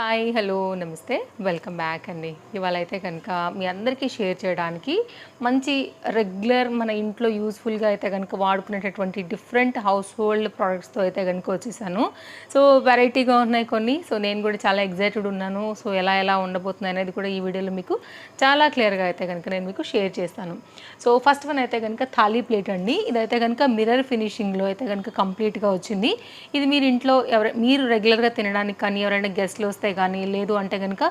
Hi hello నమస్తే welcome back అండి. ఇవాళ అయితే కనుక మీ అందరికీ షేర్ చేయడానికి మంచి రెగ్యులర్ మన ఇంట్లో యూస్ఫుల్గా అయితే కనుక వాడుకునేటటువంటి డిఫరెంట్ హౌస్ హోల్డ్ ప్రోడక్ట్స్తో అయితే కనుక వచ్చేసాను. సో వెరైటీగా ఉన్నాయి కొన్ని. సో నేను కూడా చాలా ఎగ్జైటెడ్ ఉన్నాను. సో ఎలా ఉండబోతుంది అనేది కూడా ఈ వీడియోలో మీకు చాలా క్లియర్గా అయితే కనుక నేను మీకు షేర్ చేస్తాను. సో ఫస్ట్ వన్ అయితే కనుక థాలీ ప్లేట్ అండి. ఇదైతే కనుక మిర్రర్ ఫినిషింగ్లో అయితే కనుక కంప్లీట్గా వచ్చింది. ఇది మీరు ఇంట్లో మీరు రెగ్యులర్గా తినడానికి కానీ ఎవరైనా గెస్ట్లు వస్తే కానీ లేదు అంటే కనుక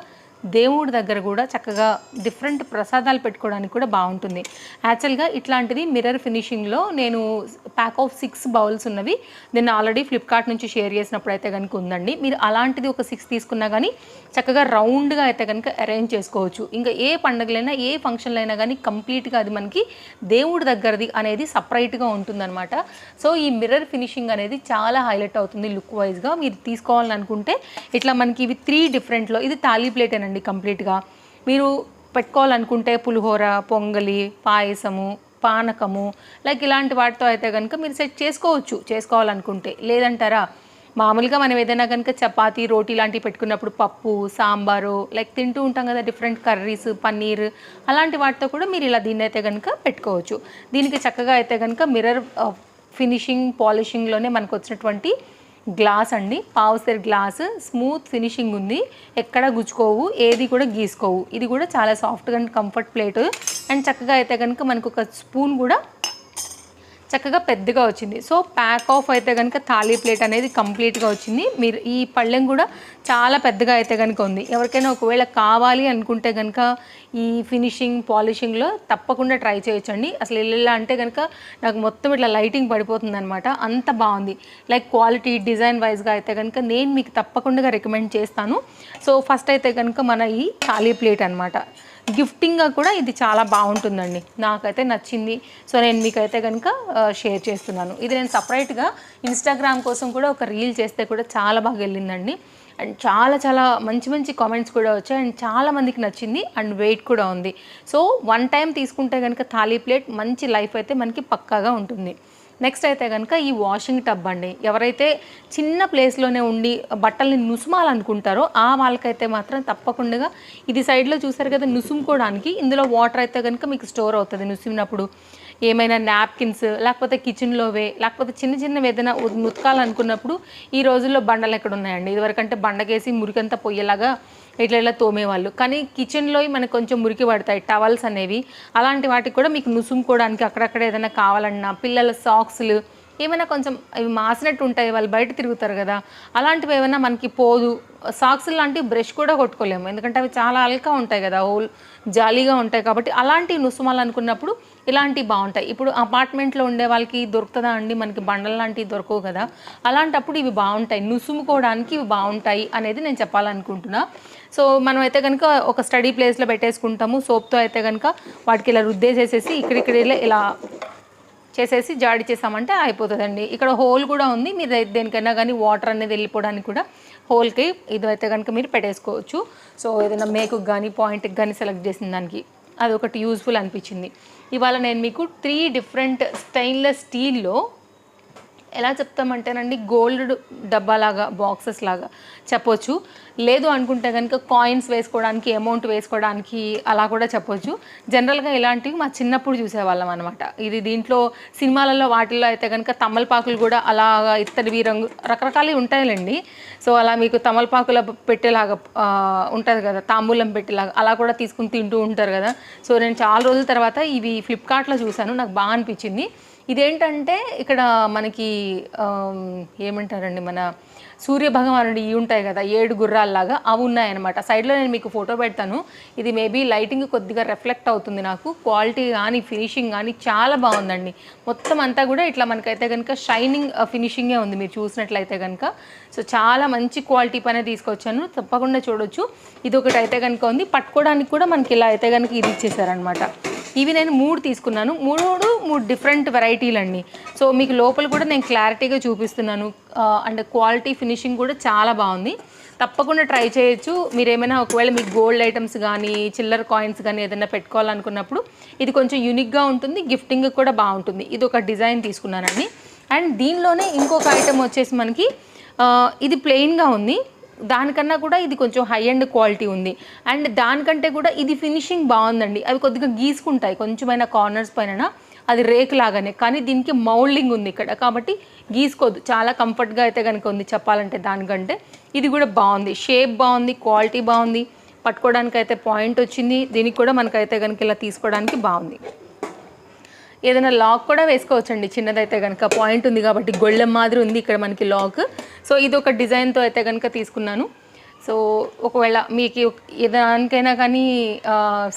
దేవుడి దగ్గర కూడా చక్కగా డిఫరెంట్ ప్రసాదాలు పెట్టుకోవడానికి కూడా బాగుంటుంది. యాక్చువల్గా ఇట్లాంటిది మిర్రర్ ఫినిషింగ్లో నేను ప్యాక్ ఆఫ్ 6 బౌల్స్ ఉన్నవి నేను ఆల్రెడీ ఫ్లిప్కార్ట్ నుంచి షేర్ చేసినప్పుడు అయితే కనుక ఉందండి. మీరు అలాంటిది ఒక 6 తీసుకున్నా కానీ చక్కగా రౌండ్గా అయితే కనుక అరేంజ్ చేసుకోవచ్చు. ఇంకా ఏ పండుగలైనా ఏ ఫంక్షన్లు అయినా కానీ కంప్లీట్గా అది మనకి దేవుడి దగ్గరది అనేది సపరేట్గా ఉంటుందన్నమాట. సో ఈ మిర్రర్ ఫినిషింగ్ అనేది చాలా హైలైట్ అవుతుంది లుక్ వైజ్గా. మీరు తీసుకోవాలని అనుకుంటే ఇట్లా మనకి ఇవి 3 డిఫరెంట్లో ఇది థాలీ ప్లేట్ అండి. కంప్లీట్గా మీరు పెట్టుకోవాలనుకుంటే పులిహోర, పొంగలి, పాయసము, పానకము లైక్ ఇలాంటి వాటితో అయితే కనుక మీరు సెట్ చేసుకోవాలనుకుంటే. లేదంటారా మామూలుగా మనం ఏదైనా కనుక చపాతీ, రోటీ లాంటివి పెట్టుకున్నప్పుడు పప్పు, సాంబారు లైక్ తింటూ ఉంటాం కదా, డిఫరెంట్ కర్రీస్, పన్నీర్ అలాంటి వాటితో కూడా మీరు ఇలా దీన్ని అయితే కనుక పెట్టుకోవచ్చు. దీనికి చక్కగా అయితే కనుక మిర్రర్ ఫినిషింగ్ పాలిషింగ్లోనే మనకు వచ్చినటువంటి గ్లాస్ అండి. పావుసేర్ గ్లాస్, స్మూత్ ఫినిషింగ్ ఉంది, ఎక్కడ గుచ్చుకోవు, ఏది కూడా గీసుకోవు. ఇది కూడా చాలా సాఫ్ట్గా అండ్ కంఫర్ట్ ప్లేట్. అండ్ చక్కగా అయితే కనుక మనకు ఒక స్పూన్ కూడా చక్కగా పెద్దగా వచ్చింది. సో ప్యాక్ ఆఫ్ అయితే కనుక థాలీ ప్లేట్ అనేది కంప్లీట్గా వచ్చింది. మీరు ఈ పళ్ళెం కూడా చాలా పెద్దగా అయితే కనుక ఉంది. ఎవరికైనా ఒకవేళ కావాలి అనుకుంటే కనుక ఈ ఫినిషింగ్ పాలిషింగ్లో తప్పకుండా ట్రై చేయొచ్చండి. అసలు ఇలా అంటే కనుక నాకు మొత్తం ఇట్లా లైటింగ్ పడిపోతుంది అనమాట, అంత బాగుంది. లైక్ క్వాలిటీ డిజైన్ వైజ్గా అయితే కనుక నేను మీకు తప్పకుండా రికమెండ్ చేస్తాను. సో ఫస్ట్ అయితే కనుక మన ఈ థాలీ ప్లేట్ అనమాట. గిఫ్టింగ్గా కూడా ఇది చాలా బాగుంటుందండి, నాకైతే నచ్చింది. సో నేను మీకైతే కనుక షేర్ చేస్తున్నాను. ఇది నేను సపరేట్గా ఇన్స్టాగ్రామ్ కోసం కూడా ఒక రీల్ చేస్తే కూడా చాలా బాగా వెళ్ళిందండి. అండ్ చాలా మంచి కామెంట్స్ కూడా వచ్చాయి. అండ్ చాలామందికి నచ్చింది. అండ్ వెయిట్ కూడా ఉంది. సో 1 టైం తీసుకుంటే కనుక థాలీ ప్లేట్ మంచి లైఫ్ అయితే మనకి పక్కాగా ఉంటుంది. నెక్స్ట్ అయితే కనుక ఈ వాషింగ్ టబ్ అండి. ఎవరైతే చిన్న ప్లేస్లోనే ఉండి బట్టల్ని నుసుమాలనుకుంటారో ఆ వాళ్ళకైతే మాత్రం తప్పకుండా ఇది సైడ్లో చూసారు కదా, నుసుముకోవడానికి ఇందులో వాటర్ అయితే కనుక మీకు స్టోర్ అవుతుంది. నుసిమినప్పుడు ఏమైనా నాప్కిన్స్ లేకపోతే కిచెన్లోవే లేకపోతే చిన్నవి ఏదైనా ఉతకాలనుకున్నప్పుడు ఈ రోజుల్లో బండలు ఎక్కడ ఉన్నాయండి. ఇదివరకంటే బండకేసి మురికంతా పొయ్యేలాగా ఇట్లా తోమేవాళ్ళు. కానీ కిచెన్లో మనకు కొంచెం మురికి పడతాయి టవల్స్ అనేవి. అలాంటి వాటికి కూడా మీకు నుసుముకోవడానికి అక్కడక్కడ ఏదైనా కావాలన్నా, పిల్లల సాక్స్లు ఏమైనా కొంచెం అవి మాసినట్టు ఉంటాయి, వాళ్ళు బయట తిరుగుతారు కదా, అలాంటివి ఏమైనా మనకి పోదు. సాక్స్ లాంటివి బ్రష్ కూడా కొట్టుకోలేము, ఎందుకంటే అవి చాలా అల్కా ఉంటాయి కదా, హోల్ జాలీగా ఉంటాయి. కాబట్టి అలాంటివి నుసుమాలనుకున్నప్పుడు ఇలాంటివి బాగుంటాయి. ఇప్పుడు అపార్ట్మెంట్లో ఉండే వాళ్ళకి దొరుకుతుందా అండి, మనకి బండలు లాంటివి దొరకవు కదా, అలాంటప్పుడు ఇవి బాగుంటాయి, నుసుముకోవడానికి ఇవి బాగుంటాయి అనేది నేను చెప్పాలనుకుంటున్నా. సో మనం అయితే కనుక ఒక స్టడీ ప్లేస్లో పెట్టేసుకుంటాము. సోప్తో అయితే కనుక వాటికి ఇలా రుద్దేసేసేసి ఇక్కడ ఇలా చేసేసి జాడి చేసామంటే అయిపోతుందండి. ఇక్కడ హోల్ కూడా ఉంది, మీరు దేనికైనా కానీ వాటర్ అనేది వెళ్ళిపోవడానికి కూడా హోల్కి ఇదైతే కనుక మీరు పెట్టేసుకోవచ్చు. సో ఏదైనా మేకుకి కానీ పాయింట్కి కానీ సెలెక్ట్ చేసిన దానికి అదొకటి యూజ్ఫుల్ అనిపించింది. ఇవాళ నేను మీకు 3 డిఫరెంట్ స్టెయిన్లెస్ స్టీల్లో ఎలా చెప్తామంటేనండి, గోల్డ్ డబ్బాలాగా బాక్సెస్ లాగా చెప్పొచ్చు. లేదు అనుకుంటే కనుక కాయిన్స్ వేసుకోవడానికి, అమౌంట్ వేసుకోవడానికి అలా కూడా చెప్పొచ్చు. జనరల్గా ఇలాంటివి మా చిన్నప్పుడు చూసేవాళ్ళం అనమాట. ఇది దీంట్లో సినిమాలలో వాటిల్లో అయితే కనుక తమలపాకులు కూడా అలాగా ఇత్తడివి రంగు రకరకాలు ఉంటాయిలేండి. సో అలా మీకు తమలపాకుల పెట్టేలాగా ఉంటుంది కదా, తాంబూలం పెట్టేలాగా అలా కూడా తీసుకుని తింటూ ఉంటారు కదా. సో నేను చాలా రోజుల తర్వాత ఇవి ఫ్లిప్కార్ట్లో చూశాను, నాకు బాగా అనిపించింది. ఇదేంటంటే ఇక్కడ మనకి ఏమంటారండి, మన సూర్యభగవానుడు ఇవి ఉంటాయి కదా 7 గుర్రాల్లాగా, అవి ఉన్నాయన్నమాట. సైడ్లో నేను మీకు ఫోటో పెడతాను. ఇది మేబీ లైటింగ్ కొద్దిగా రిఫ్లెక్ట్ అవుతుంది. నాకు క్వాలిటీ కానీ ఫినిషింగ్ కానీ చాలా బాగుందండి. మొత్తం అంతా కూడా ఇట్లా మనకైతే కనుక షైనింగ్ ఫినిషింగే ఉంది మీరు చూసినట్లయితే కనుక. సో చాలా మంచి క్వాలిటీ పైన తీసుకొచ్చాను, తప్పకుండా చూడొచ్చు. ఇది ఒకటి అయితే కనుక ఉంది. పట్టుకోవడానికి కూడా మనకి ఇలా అయితే కనుక ఇది ఇచ్చేసారనమాట. ఇవి నేను 3 తీసుకున్నాను. 3 డిఫరెంట్ వెరైటీలు అండి. సో మీకు లోపల కూడా నేను క్లారిటీగా చూపిస్తున్నాను. అండ్ క్వాలిటీ ఫినిషింగ్ కూడా చాలా బాగుంది, తప్పకుండా ట్రై చేయొచ్చు. మీరు ఏమైనా ఒకవేళ మీకు గోల్డ్ ఐటమ్స్ కానీ చిల్లర కాయిన్స్ కానీ ఏదైనా పెట్టుకోవాలనుకున్నప్పుడు ఇది కొంచెం యూనిక్గా ఉంటుంది, గిఫ్టింగ్ కూడా బాగుంటుంది. ఇది ఒక డిజైన్ తీసుకున్నానండి. అండ్ దీనిలోనే ఇంకొక ఐటమ్ వచ్చేసి మనకి ఇది ప్లెయిన్గా ఉంది, దానికన్నా కూడా ఇది కొంచెం హై అండ్ క్వాలిటీ ఉంది. అండ్ దానికంటే కూడా ఇది ఫినిషింగ్ బాగుందండి. అవి కొద్దిగా గీసుకుంటాయి కొంచెమైనా కార్నర్స్ పైన, అది రేక్ లాగానే, కానీ దీనికి మౌల్డింగ్ ఉంది ఇక్కడ కాబట్టి గీసుకోదు. చాలా కంఫర్ట్గా అయితే కనుక ఉంది చెప్పాలంటే. దానికంటే ఇది కూడా బాగుంది, షేప్ బాగుంది, క్వాలిటీ బాగుంది, పట్టుకోవడానికి అయితే పాయింట్ వచ్చింది. దీనికి కూడా మనకైతే కనుక ఇలా తీసుకోవడానికి బాగుంది. ఏదైనా లాక్ కూడా వేసుకోవచ్చండి చిన్నదైతే కనుక, పాయింట్ ఉంది కాబట్టి. గొళ్ళెం మాదిరి ఉంది ఇక్కడ మనకి లాక్. సో ఇది ఒక డిజైన్తో అయితే కనుక తీసుకున్నాను. సో ఒకవేళ మీకు దానికైనా కానీ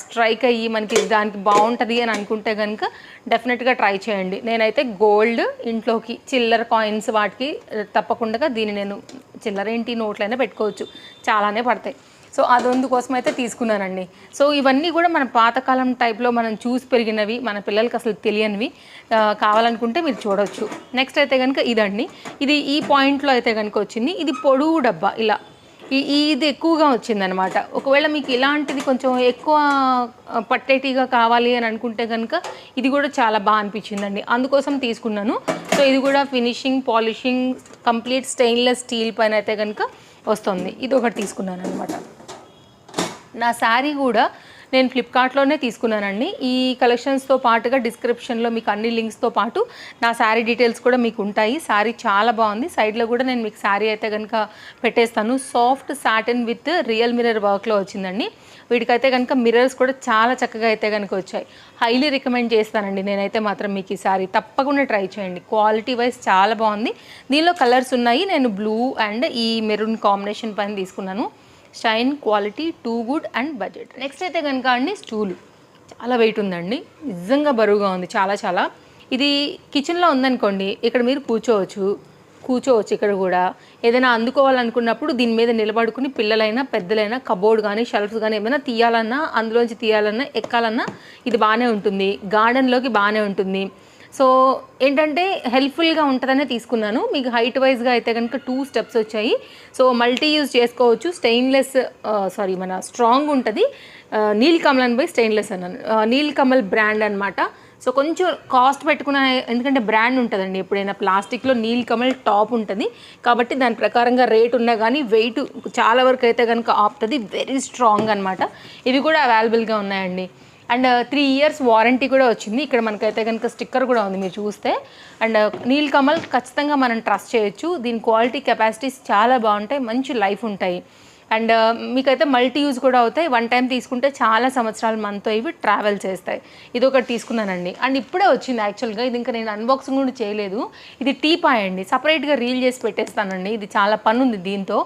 స్ట్రైక్ అయ్యి మనకి దానికి బాగుంటుంది అని అనుకుంటే కనుక డెఫినెట్గా ట్రై చేయండి. నేనైతే గోల్డ్ ఇంట్లోకి చిల్లర కాయిన్స్ వాటికి తప్పకుండా దీన్ని నేను చిల్లర ఏంటి నోట్లైనా పెట్టుకోవచ్చు, చాలానే పడతాయి. సో అదొందుకోసం అయితే తీసుకున్నానండి. సో ఇవన్నీ కూడా మన పాతకాలం టైప్లో మనం చూసి పెరిగినవి, మన పిల్లలకి అసలు తెలియనివి. కావాలనుకుంటే మీరు చూడవచ్చు. నెక్స్ట్ అయితే కనుక ఇదండి, ఇది ఈ పాయింట్లో అయితే కనుక వచ్చింది. ఇది పొడుగు డబ్బా ఇలా, ఇది ఎక్కువగా వచ్చిందనమాట. ఒకవేళ మీకు ఇలాంటిది కొంచెం ఎక్కువ పట్టేటిగా కావాలి అని అనుకుంటే కనుక ఇది కూడా చాలా బాగా అనిపించిందండి, అందుకోసం తీసుకున్నాను. సో ఇది కూడా finishing, polishing complete stainless steel పైన అయితే కనుక వస్తుంది. ఇది ఒకటి తీసుకున్నాను అనమాట. నా శారీ కూడా నేను ఫ్లిప్కార్ట్లోనే తీసుకున్నానండి. ఈ కలెక్షన్స్తో పాటుగా డిస్క్రిప్షన్లో మీకు అన్ని లింక్స్తో పాటు నా శారీ డీటెయిల్స్ కూడా మీకు ఉంటాయి. శారీ చాలా బాగుంది. సైడ్లో కూడా నేను మీకు శారీ అయితే కనుక పెట్టేస్తాను. Soft satin with real mirror వర్క్లో వచ్చిందండి. వీటికైతే కనుక మిర్రర్స్ కూడా చాలా చక్కగా అయితే కనుక వచ్చాయి. హైలీ రికమెండ్ చేస్తానండి నేనైతే మాత్రం మీకు ఈ శారీ. తప్పకుండా ట్రై చేయండి, క్వాలిటీ వైజ్ చాలా బాగుంది. దీనిలో కలర్స్ ఉన్నాయి. నేను బ్లూ అండ్ ఈ మెరూన్ కాంబినేషన్ పైన తీసుకున్నాను. Shine, quality, too good and budget. Next అయితే కనుక అండి స్టూలు చాలా వెయిట్ ఉందండి, నిజంగా బరువుగా ఉంది చాలా. ఇది కిచెన్లో ఉందనుకోండి, ఇక్కడ మీరు కూర్చోవచ్చు ఇక్కడ కూడా. ఏదైనా అందుకోవాలనుకున్నప్పుడు దీని మీద నిలబడుకుని పిల్లలైనా పెద్దలైనా కబోర్డ్ కానీ షెల్ఫ్స్ కానీ ఏమైనా తీయాలన్నా, అందులోంచి తీయాలన్నా, ఎక్కాలన్నా ఇది బాగానే ఉంటుంది. గార్డెన్లోకి బాగానే ఉంటుంది. సో ఏంటంటే హెల్ప్ఫుల్గా ఉంటుందనే తీసుకున్నాను. మీకు హైట్ వైజ్గా అయితే కనుక 2 స్టెప్స్ వచ్చాయి. సో మల్టీ యూజ్ చేసుకోవచ్చు. స్టెయిన్లెస్ మన స్ట్రాంగ్ ఉంటుంది. నీల్ కమల్ బై స్టెయిన్లెస్ అన్నాను, నీల్ కమల్ బ్రాండ్ అనమాట. సో కొంచెం కాస్ట్ పెట్టుకున్న, ఎందుకంటే బ్రాండ్ ఉంటుందండి ఎప్పుడైనా. ప్లాస్టిక్లో నీల్ కమల్ టాప్ ఉంటుంది కాబట్టి దాని ప్రకారంగా రేట్ ఉన్నా కానీ వెయిట్ చాలా వరకు అయితే కనుక ఆపుతుంది. వెరీ స్ట్రాంగ్ అనమాట. ఇవి కూడా అవైలబుల్గా ఉన్నాయండి. అండ్ 3 years వారంటీ కూడా వచ్చింది. ఇక్కడ మనకైతే కనుక స్టిక్కర్ కూడా ఉంది మీరు చూస్తే. అండ్ నీల్ కమల్ ఖచ్చితంగా మనం ట్రస్ట్ చేయొచ్చు. దీని క్వాలిటీ, కెపాసిటీస్ చాలా బాగుంటాయి, మంచి లైఫ్ ఉంటాయి. అండ్ మీకైతే మల్టీ యూజ్ కూడా అవుతాయి. 1 time తీసుకుంటే చాలా సంవత్సరాలు మనతో ఇవి ట్రావెల్ చేస్తాయి. ఇది ఒకటి తీసుకున్నానండి. అండ్ ఇప్పుడే వచ్చింది యాక్చువల్గా, ఇది ఇంకా నేను అన్బాక్సింగ్ కూడా చేయలేదు. ఇది టీపాయ్ అండి, సపరేట్గా రీల్ చేసి పెట్టేస్తానండి. ఇది చాలా పని ఉంది దీంతో.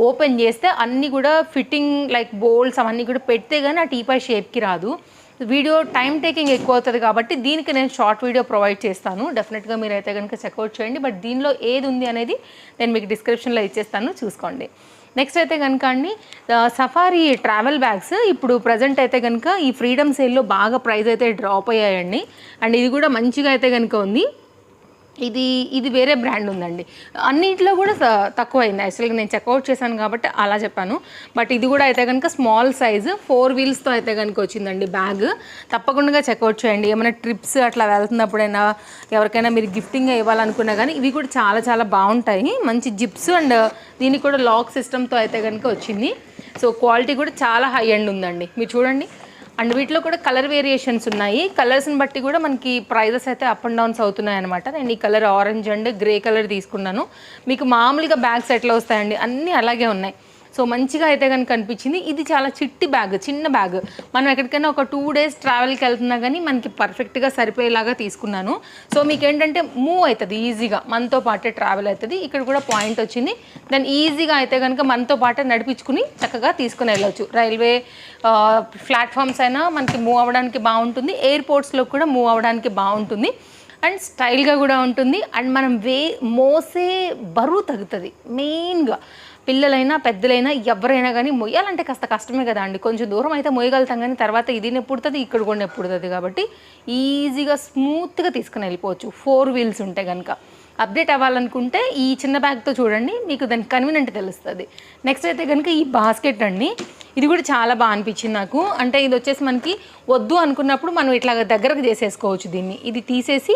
ఓపెన్ చేస్తే అన్నీ కూడా ఫిట్టింగ్ లైక్ బోల్స్ అవన్నీ కూడా పెడితే కానీ ఆ టీపాయ్ షేప్కి రాదు. వీడియో టైం టేకింగ్ ఎక్కువ అవుతుంది కాబట్టి దీనికి నేను షార్ట్ వీడియో ప్రొవైడ్ చేస్తాను. డెఫినెట్గా మీరైతే కనుక చెక్అవుట్ చేయండి. బట్ దీనిలో ఏది ఉంది అనేది నేను మీకు డిస్క్రిప్షన్లో ఇచ్చేస్తాను, చూసుకోండి. నెక్స్ట్ అయితే కనుక అండి సఫారీ ట్రావెల్ బ్యాగ్స్ ఇప్పుడు ప్రజెంట్ అయితే కనుక ఈ ఫ్రీడమ్ సేల్లో బాగా ప్రైస్ అయితే డ్రాప్ అయ్యాయండి. అండ్ ఇది కూడా మంచిగా అయితే కనుక ఉంది. ఇది వేరే బ్రాండ్ ఉందండి. అన్నింటిలో కూడా తక్కువైంది యాక్చువల్గా, నేను చెక్అవుట్ చేశాను కాబట్టి అలా చెప్పాను. బట్ ఇది కూడా అయితే కనుక స్మాల్ సైజు 4 wheelsతో అయితే కనుక వచ్చిందండి బ్యాగ్. తప్పకుండా చెక్అవుట్ చేయండి. ఏమైనా ట్రిప్స్ అట్లా వెళ్తున్నప్పుడైనా ఎవరికైనా మీరు గిఫ్టింగ్గా ఇవ్వాలనుకున్నా కానీ ఇవి కూడా చాలా బాగుంటాయి. మంచి జిప్స్ అండ్ దీనికి కూడా లాక్ సిస్టమ్తో అయితే కనుక వచ్చింది. సో క్వాలిటీ కూడా చాలా హై ఎండ్ ఉందండి, మీరు చూడండి. అండ్ వీటిలో కూడా కలర్ వేరియేషన్స్ ఉన్నాయి. కలర్స్ని బట్టి కూడా మనకి ప్రైజెస్ అయితే అప్ అండ్ డౌన్స్ అవుతున్నాయి అనమాట. నేను ఈ colour orange and grey colour తీసుకున్నాను. మీకు మామూలుగా బ్యాగ్స్ ఎట్లా వస్తాయండి, అన్నీ అలాగే ఉన్నాయి. సో మంచిగా అయితే కనుక అనిపించింది. ఇది చాలా చిట్టి బ్యాగ్, చిన్న బ్యాగ్. మనం ఎక్కడికైనా ఒక 2 days ట్రావెల్కి వెళ్తున్నా కానీ మనకి పర్ఫెక్ట్గా సరిపోయేలాగా తీసుకున్నాను. సో మీకు ఏంటంటే మూవ్ అవుతుంది ఈజీగా, మనతో పాటే ట్రావెల్ అవుతుంది. ఇక్కడ కూడా పాయింట్ వచ్చింది. దాన్ని ఈజీగా అయితే కనుక మనతో పాటే నడిపించుకుని చక్కగా తీసుకుని వెళ్ళవచ్చు. రైల్వే ప్లాట్ఫామ్స్ అయినా మనకి మూవ్ అవ్వడానికి బాగుంటుంది, ఎయిర్పోర్ట్స్లో కూడా మూవ్ అవ్వడానికి బాగుంటుంది. అండ్ స్టైల్గా కూడా ఉంటుంది. అండ్ మనం మోసే బరువు తగ్గుతుంది. మెయిన్గా పిల్లలైనా పెద్దలైనా ఎవరైనా కానీ మొయ్యాలంటే కాస్త కష్టమే కదా అండి. కొంచెం దూరం అయితే మొయ్యగలుగుతాం కానీ తర్వాత ఇది నెప్పుడుతుంది, ఇక్కడ కూడా నెప్పుడుతుంది. కాబట్టి ఈజీగా స్మూత్గా తీసుకుని వెళ్ళిపోవచ్చు 4 wheels ఉంటే కనుక. అప్డేట్ అవ్వాలనుకుంటే ఈ చిన్న బ్యాగ్తో చూడండి, మీకు దానికి కన్వీనియంట్ తెలుస్తుంది. నెక్స్ట్ అయితే కనుక ఈ బాస్కెట్ అండి, ఇది కూడా చాలా బాగా అనిపించింది నాకు. అంటే ఇది వచ్చేసి మనకి వద్దు అనుకున్నప్పుడు మనం ఇట్లా దగ్గరకు చేసేసుకోవచ్చు దీన్ని. ఇది తీసేసి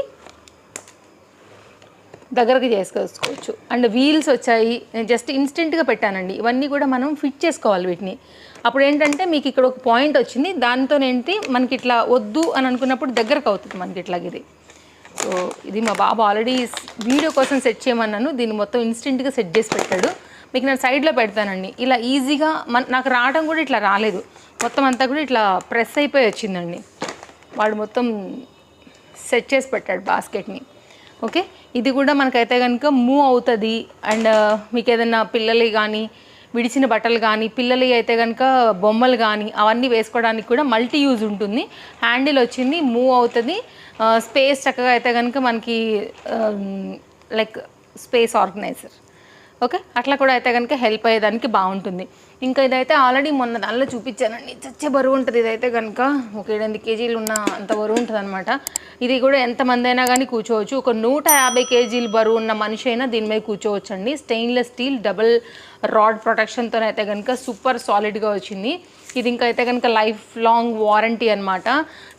దగ్గరకు చేసుకోవచ్చు. అండ్ వీల్స్ వచ్చాయి, నేను జస్ట్ ఇన్స్టెంట్గా పెట్టానండి. ఇవన్నీ కూడా మనం ఫిట్ చేసుకోవాలి వీటిని. అప్పుడు ఏంటంటే మీకు ఇక్కడ ఒక పాయింట్ వచ్చింది, దాంతో ఏంటి మనకి ఇట్లా వద్దు అని అనుకున్నప్పుడు దగ్గరకు అవుతుంది మనకి ఇట్లాగ ఇది. సో ఇది మా బాబు ఆల్రెడీ వీడియో కోసం సెట్ చేయమన్నాను, దీన్ని మొత్తం ఇన్స్టెంట్గా సెట్ చేసి పెట్టాడు. మీకు నేను సైడ్లో పెడతానండి. ఇలా ఈజీగా నాకు రావడం కూడా ఇట్లా రాలేదు, మొత్తం అంతా కూడా ఇట్లా ప్రెస్ అయిపోయి వచ్చిందండి. వాడు మొత్తం సెట్ చేసి పెట్టాడు బాస్కెట్ని. ఓకే, ఇది కూడా మనకైతే కనుక మూవ్ అవుతుంది. అండ్ మీకు ఏదైనా పిల్లలు కానీ విడిచిన బట్టలు కానీ, పిల్లలు అయితే కనుక బొమ్మలు కానీ అవన్నీ వేసుకోవడానికి కూడా మల్టీ యూజ్ ఉంటుంది. హ్యాండిల్ వచ్చింది, మూవ్ అవుతుంది, స్పేస్ చక్కగా అయితే కనుక మనకి లైక్ స్పేస్ ఆర్గనైజర్. ఓకే, అట్లా కూడా అయితే కనుక హెల్ప్ అయ్యేదానికి బాగుంటుంది. ఇంకా ఇదైతే ఆల్రెడీ మొన్న దానిలో చూపించానండి, చచ్చే బరువు ఉంటుంది. ఇదైతే కనుక ఒక 8 కేజీలు ఉన్న అంత బరువు ఉంటుంది అనమాట. ఇది కూడా ఎంతమంది అయినా కానీ కూర్చోవచ్చు. ఒక 150 కేజీలు బరువు ఉన్న మనిషి అయినా దీని మీద కూర్చోవచ్చు అండి. స్టెయిన్లెస్ స్టీల్ డబుల్ రాడ్ ప్రొటెక్షన్తో అయితే కనుక సూపర్ సాలిడ్గా వచ్చింది. ఇది ఇంకా అయితే కనుక లైఫ్ లాంగ్ వారంటీ అనమాట.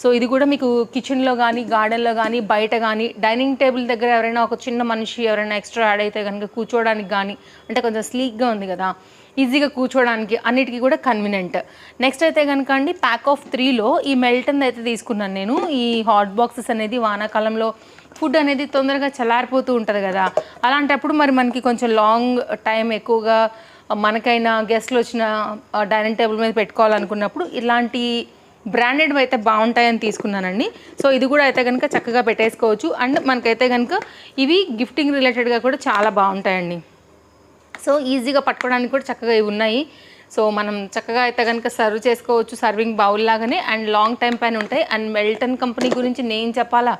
సో ఇది కూడా మీకు కిచెన్లో కానీ, గార్డెన్లో కానీ, బయట కానీ, డైనింగ్ టేబుల్ దగ్గర ఎవరైనా ఒక చిన్న మనిషి ఎవరైనా ఎక్స్ట్రా యాడ్ అయితే కనుక కూర్చోవడానికి కానీ, అంటే కొంచెం స్లీక్గా ఉంది కదా, ఈజీగా కూర్చోవడానికి అన్నిటికీ కూడా కన్వీనియంట్. నెక్స్ట్ అయితే కనుక అండి ప్యాక్ ఆఫ్ 3లో ఈ మెల్టన్ అయితే తీసుకున్నాను నేను. ఈ హాట్ బాక్సెస్ అనేది వానాకాలంలో ఫుడ్ అనేది తొందరగా చల్లారిపోతూ ఉంటుంది కదా, అలాంటప్పుడు మరి మనకి కొంచెం లాంగ్ టైం ఎక్కువగా మనకైనా గెస్ట్లు వచ్చిన డైనింగ్ టేబుల్ మీద పెట్టుకోవాలనుకున్నప్పుడు ఇలాంటి బ్రాండెడ్ అయితే బాగుంటాయని తీసుకున్నానండి. సో ఇది కూడా అయితే కనుక చక్కగా పెట్టేసుకోవచ్చు. అండ్ మనకైతే కనుక ఇవి గిఫ్టింగ్ రిలేటెడ్గా కూడా చాలా బాగుంటాయండి. సో ఈజీగా పట్టుకోవడానికి కూడా చక్కగా ఇవి ఉన్నాయి. సో మనం చక్కగా అయితే కనుక సర్వ్ చేసుకోవచ్చు, సర్వింగ్ బౌల్ లాగానే. అండ్ లాంగ్ టైం పైన ఉంటాయి. అండ్ మెల్టన్ కంపెనీ గురించి నేను చెప్పాలా,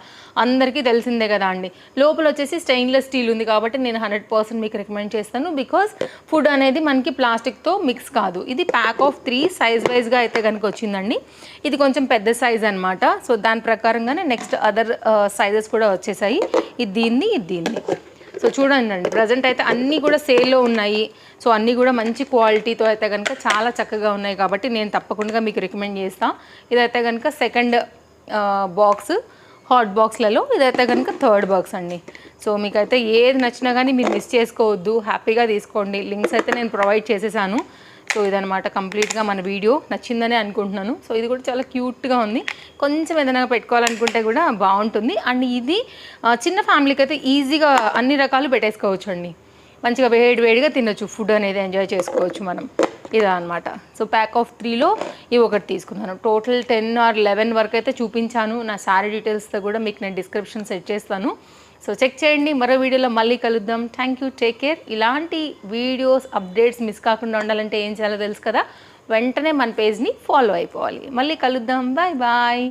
అందరికీ తెలిసిందే కదా అండి. లోపల వచ్చేసి స్టెయిన్లెస్ స్టీల్ ఉంది కాబట్టి నేను 100% మీకు రికమెండ్ చేస్తాను. బికాస్ ఫుడ్ అనేది మనకి ప్లాస్టిక్తో మిక్స్ కాదు. ఇది ప్యాక్ ఆఫ్ 3 సైజ్ వైజ్గా అయితే కనుక వచ్చిందండి. ఇది కొంచెం పెద్ద సైజ్ అనమాట. సో దాని ప్రకారంగానే నెక్స్ట్ అదర్ సైజెస్ కూడా వచ్చేసాయి. ఇది దీన్ని. సో చూడండి అండి, ప్రజెంట్ అయితే అన్నీ కూడా సేల్లో ఉన్నాయి. సో అన్నీ కూడా మంచి క్వాలిటీతో అయితే కనుక చాలా చక్కగా ఉన్నాయి కాబట్టి నేను తప్పకుండా మీకు రికమెండ్ చేస్తాను. ఇదైతే కనుక సెకండ్ బాక్స్ హాట్ బాక్స్లలో, ఇదైతే కనుక థర్డ్ బాక్స్ అండి. సో మీకైతే ఏది నచ్చినా కానీ మీరు మిస్ చేసుకోవద్దు, హ్యాపీగా తీసుకోండి. లింక్స్ అయితే నేను ప్రొవైడ్ చేసేసాను. సో ఇదనమాట కంప్లీట్గా మన వీడియో నచ్చిందని అనుకుంటున్నాను. సో ఇది కూడా చాలా క్యూట్గా ఉంది, కొంచెం ఏదైనా పెట్టుకోవాలనుకుంటే కూడా బాగుంటుంది. అండ్ ఇది చిన్న ఫ్యామిలీకి అయితే ఈజీగా అన్ని రకాలు పెట్టేసుకోవచ్చు అండి. మంచిగా వేడిగా తినొచ్చు, ఫుడ్ అనేది ఎంజాయ్ చేసుకోవచ్చు మనం. ఇదా అనమాట. సో ప్యాక్ ఆఫ్ 3లో ఇవి ఒకటి తీసుకున్నాను. టోటల్ 10 or 11 వరకు అయితే చూపించాను. నా శారీ డీటెయిల్స్తో కూడా మీకు నేను డిస్క్రిప్షన్ సెట్ చేస్తాను. సో చెక్ చేయండి. మరో వీడియోలో మళ్ళీ కలుద్దాం. Thank you, take care. ఇలాంటి వీడియోస్ అప్డేట్స్ మిస్ కాకుండా ఉండాలంటే ఏం చేయాలో తెలుసు కదా, వెంటనే మన పేజ్ని ఫాలో అయిపోవాలి. మళ్ళీ కలుద్దాం. Bye bye.